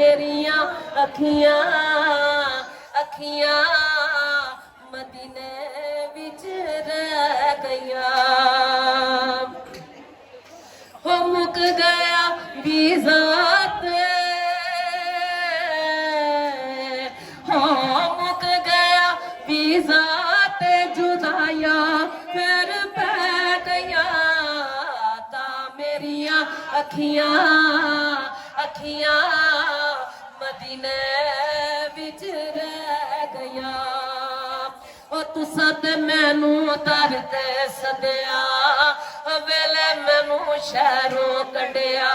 मेरियां अखियां अखियां मदीने विच रह गईयां। हो मुक गया वीज़ा ते हो मुक गया वीज़ा ते जुदाया फिर पै गया ता मेरियां अखियां अखियां मदीने विच रह गया। ओ तुसा ते मैनू दर ते सदया वेले मैनू शहरों कढ़िया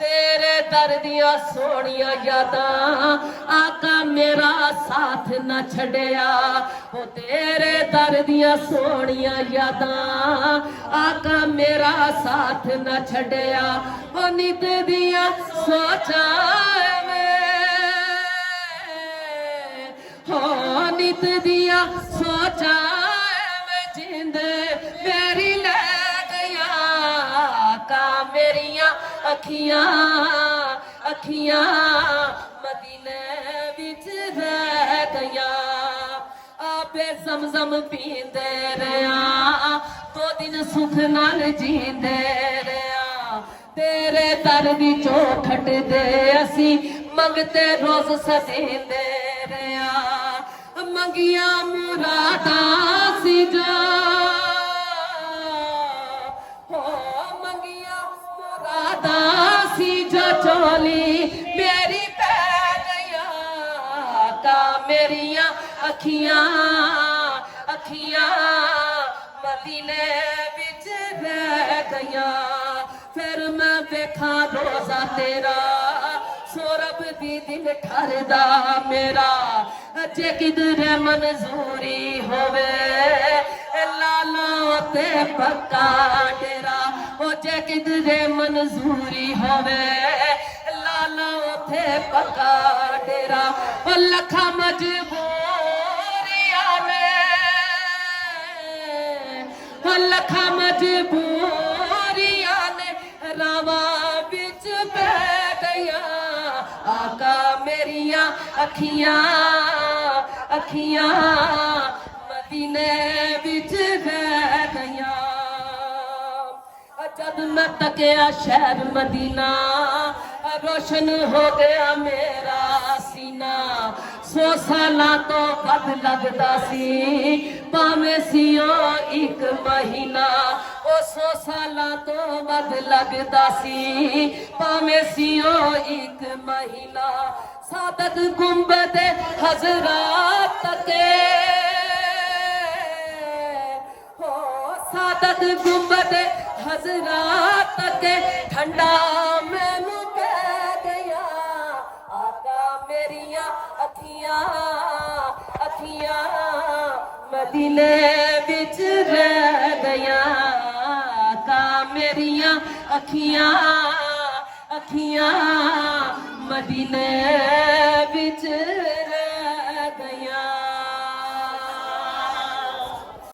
तेरे दर दिया सोहणिया यादां आका मेरा साथ न छड़िया। ओ तेरे दर दिया सोहणिया यादां आका मेरा साथ न छड़िया। ओ नित दिया सोचां हो नित दिया सोचां जिंद मेरी ले गया का मेरियां अखियां अखियां मदीने विच रह गया। आपे ज़मज़म पींदे रहा 2 दिन सुख नाल जींदे रहा तेरे दर दी चौखट दे असी मंगते रोज सजींदे रहा। मंगिया मुरादां सी जा हो मंगिया मुरादां सी जो चोली मेरी पै गया का मेरियां अखियां अखियां मदीने विच रह गया। फिर मैं देखा रोजा तेरा सौरभ दी दिल ठरदा मेरा जे किधरे मंजूरी होवे लालो ते पक्का डेरा। ओ जे किधरे मंजूरी होवे लालो ते पक्का डेरा। ओ लखा मजबूरिया में ओ लखा मजबूरिया ने रावा बिच पै गया आका मेरियां अखियां अखियां मदीने विच रह गया। जब मैं तकिया शहर मदीना रोशन हो गया मेरा सीना। 100 सालां तो वध लगदा सी भावें सियो 1 महीना। ओ 100 सालां तो वध लगदा सी भावें सियो 1 महीना। सादत गुंबद हजरा तके हो सादत गुंबद हजरा तके ठंडा मैनू पै गया आका मेरियां अखियां अखियां मदीने विच रह गया आका मेरियां अखियां अखियां मदीने विच